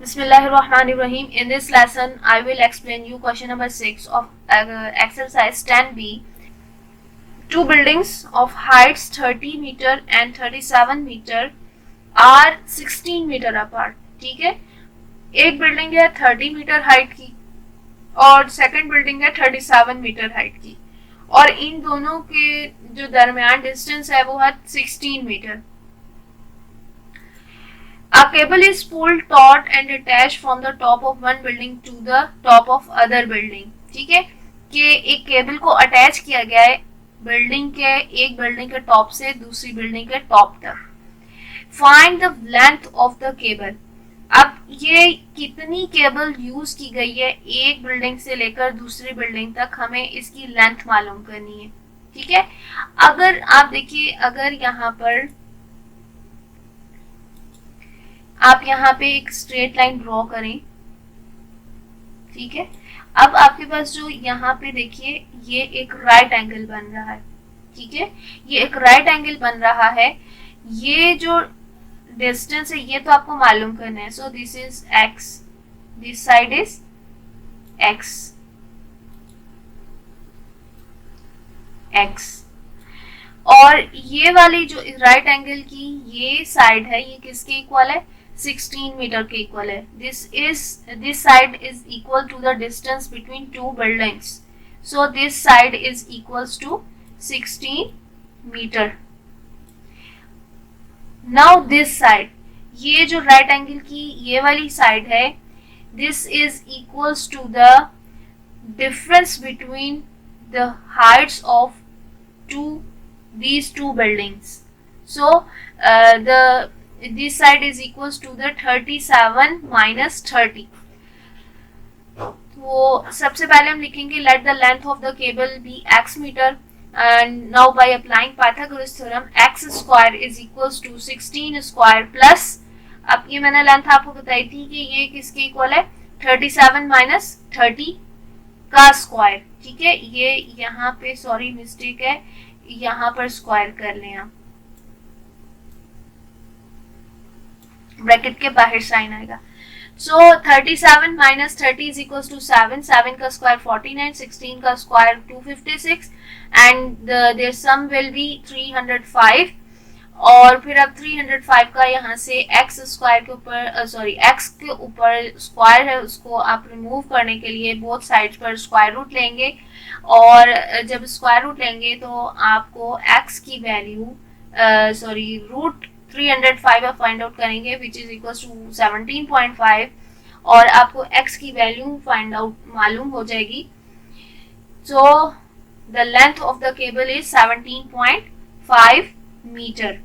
Bismillahirrahmanirrahim. In this lesson, I will explain you question number 6 of exercise 10b. Two buildings of heights 30 meter and 37 meter are 16 meter apart. ठीक है, एक building है 30 metre height की और second building है 37 metre height की, और इन दोनों के जो दरमियान डिस्टेंस है वो है 16 metre. A cable is pulled taut and attached from the top of one building to the top of other building. ठीक है, कि एक केबल को अटैच किया गया है एक बिल्डिंग के टॉप से दूसरी बिल्डिंग के टॉप तक. Find the length of the cable. अब ये कितनी केबल यूज की गई है एक बिल्डिंग से लेकर दूसरी बिल्डिंग तक, हमें इसकी लेंथ मालूम करनी है. ठीक है, अगर आप देखिए, अगर यहाँ पर आप यहाँ पे एक स्ट्रेट लाइन ड्रॉ करें, ठीक है, अब आपके पास जो यहाँ पे देखिए ये एक राइट एंगल बन रहा है. ठीक है, ये एक राइट एंगल बन रहा है. ये जो डिस्टेंस है ये तो आपको मालूम करना है. So this is x, this side is x, और ये वाली जो राइट एंगल की ये साइड है ये किसके इक्वल है? 16 मीटर के इक्वल है. This side is equal to the distance between two buildings. So this side is equals to 16 meter. Now this side, ये जो राइट एंगल की ये वाली साइड है, this is equals to the difference between the heights of these two buildings. So this side is equals to the 37 minus 30. तो सबसे पहले हम लिखेंगे let the length of the cable be x meter, and now by applying Pythagoras theorem x square is equals to 16 square plus, अब ये मैंने length आपको बताई थी कि ये किसके इक्वल है? 37 माइनस 30 का स्क्वायर. ठीक है, ये यहाँ पे सॉरी मिस्टेक है, यहाँ पर स्क्वायर कर लें आप, ब्रैकेट के बाहर साइन आएगा. So 37 minus 30 is equals to 7. 7 का स्क्वायर 49, 16 का square 256, and their sum will be 305. और फिर अब 305 का यहाँ से x स्क्वायर के ऊपर x के ऊपर स्क्वायर है, उसको आप रिमूव करने के लिए बोथ साइड्स पर स्क्वायर रूट लेंगे, और जब स्क्वायर रूट लेंगे तो आपको x की वैल्यू रूट 305 फाइंड आउट करेंगे विच इज इक्वल्स टू 17.5, और आपको x की वैल्यू फाइंड आउट मालूम हो जाएगी. So the length of the cable is 17.5 meter.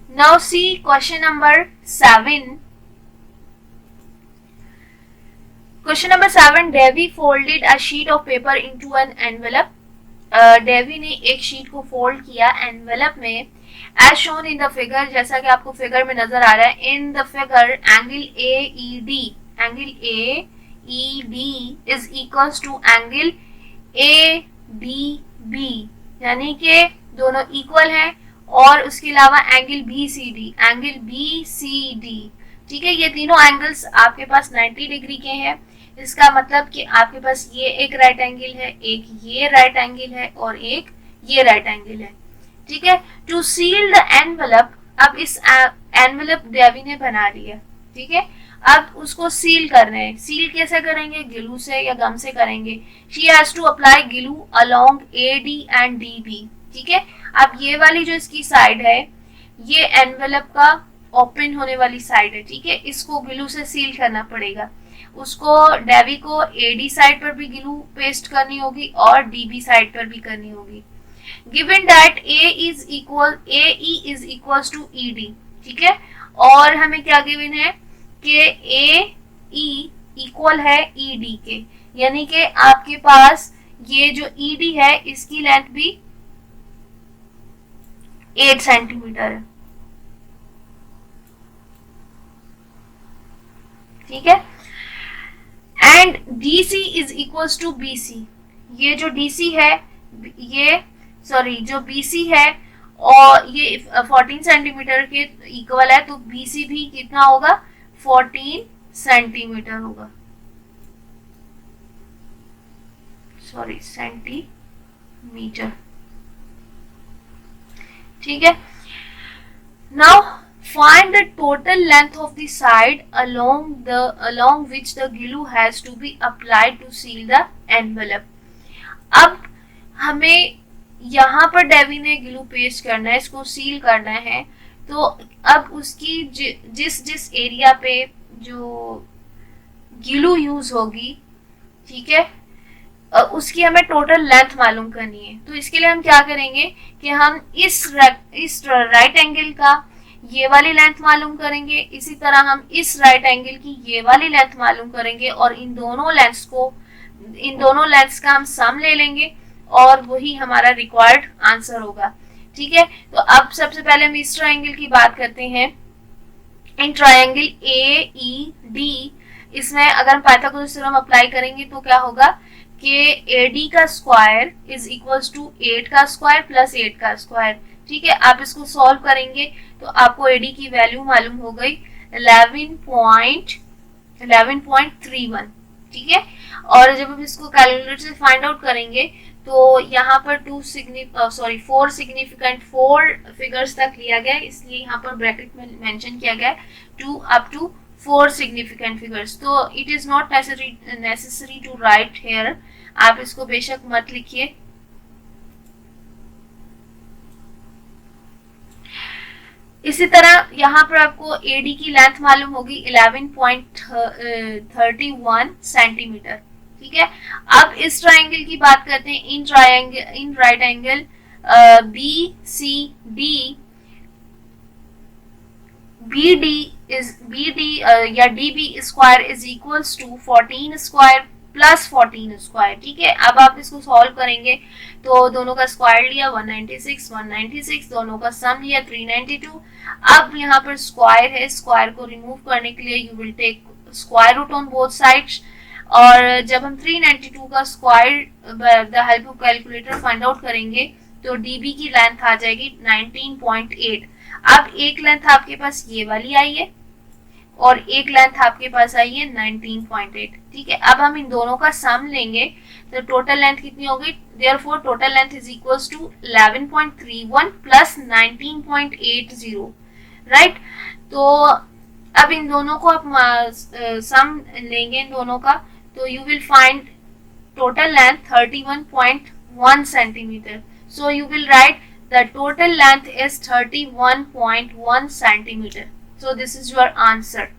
Now see question number 7. Question number 7. Devi folded a sheet of paper into an envelope. Devi ने एक sheet को fold किया एनवेलप में, as shown in the figure, जैसा कि आपको figure में नजर आ रहा है. In the figure, angle AED is equals to angle ADB, यानी कि दोनों इक्वल हैं, और उसके अलावा एंगल BCD. ठीक है, ये तीनों एंगल्स आपके पास 90 डिग्री के हैं. इसका मतलब कि आपके पास ये एक राइट एंगल है, एक ये राइट एंगल है, और एक ये राइट एंगल है. ठीक है, टू सील द एनवेलप, अब इस एनवेलप देवी ने बना लिया. ठीक है, अब उसको सील कर रहे हैं. सील कैसे करेंगे? ग्लू से या गम से करेंगे. She has to apply glue along AD and DB. ठीक है, अब ये वाली जो इसकी साइड है ये एनवेलप का ओपन होने वाली साइड है. ठीक है, इसको ग्लू से सील करना पड़ेगा. उसको डेवी को AD साइड पर भी ग्लू पेस्ट करनी होगी और DB साइड पर भी करनी होगी. Given that AE is equals to ED. ठीक है, और हमें क्या गिवन है कि AE इक्वल है ED के, यानी कि आपके पास ये जो ED है इसकी लेंथ भी 8 सेंटीमीटर है. ठीक है, and DC is equals to BC. ये जो DC है जो BC है और ये 14 सेंटीमीटर के इक्वल है, तो BC भी कितना होगा? 14 सेंटीमीटर होगा, सॉरी सेंटीमीटर। ठीक है, now find the total length of the side along which the glue has to be applied to seal the envelope। अब हमें यहाँ पर डेवी ने ग्लू पेस्ट करना है, इसको सील करना है, तो अब उसकी जिस जिस एरिया पे जो ग्लू यूज होगी, ठीक है, उसकी हमें टोटल लेंथ मालूम करनी है। तो इसके लिए हम क्या करेंगे कि हम इस राइट एंगल का ये वाली लेंथ मालूम करेंगे, इसी तरह हम इस राइट एंगल की ये वाली लेंथ मालूम करेंगे और इन दोनों लेंथ्स का हम सम ले लेंगे और वही हमारा रिक्वायर्ड आंसर होगा। ठीक है, तो अब सबसे पहले हम इस ट्रायंगल की बात करते हैं। इन ट्रायंगल AED, इसमें अगर हम पाइथागोरस थ्योरम अप्लाई करेंगे तो क्या होगा कि AD का स्क्वायर इज इक्वल्स टू 8 का स्क्वायर प्लस 8 का स्क्वायर। ठीक है, आप इसको सॉल्व करेंगे तो आपको AD की वैल्यू मालूम हो गई 11.31। ठीक है, और जब हम इसको कैलकुलेटर से फाइंड आउट करेंगे तो यहाँ पर 4 फिगर्स तक लिया गया, इसलिए यहाँ पर ब्रैकेट में मेंशन किया गया 2 up to 4 significant figures। तो it is not necessary to write here, आप इसको बेशक मत लिखिए। इसी तरह यहाँ पर आपको AD की लेंथ मालूम होगी 11.31 सेंटीमीटर। ठीक है, अब इस ट्रायंगल की बात करते हैं। इन राइट एंगल BD या DB square is equals to 14 square plus 14 square. ठीक है, अब आप इसको सॉल्व करेंगे तो दोनों का स्क्वायर लिया 196, दोनों का सम लिया 392। अब यहाँ पर स्क्वायर है, स्क्वायर को रिमूव करने के लिए you will take square root on both sides, और जब हम 392 का square the help of calculator find out करेंगे तो DB की लेंथ आ जाएगी 19.8। अब एक लेंथ आपके पास ये वाली आई है और एक लेंथ आपके पास आई है 19.8। ठीक है, अब हम इन दोनों का सम लेंगे तो टोटल लेंथ कितनी होगी, therefore total length is equals to 11.31 plus 19.80। Right, तो अब इन दोनों को आप सम लेंगे इन दोनों का, तो you will find total length 31.1 centimetre. So you will write the total length is 31.1 centimeter. So this is your answer.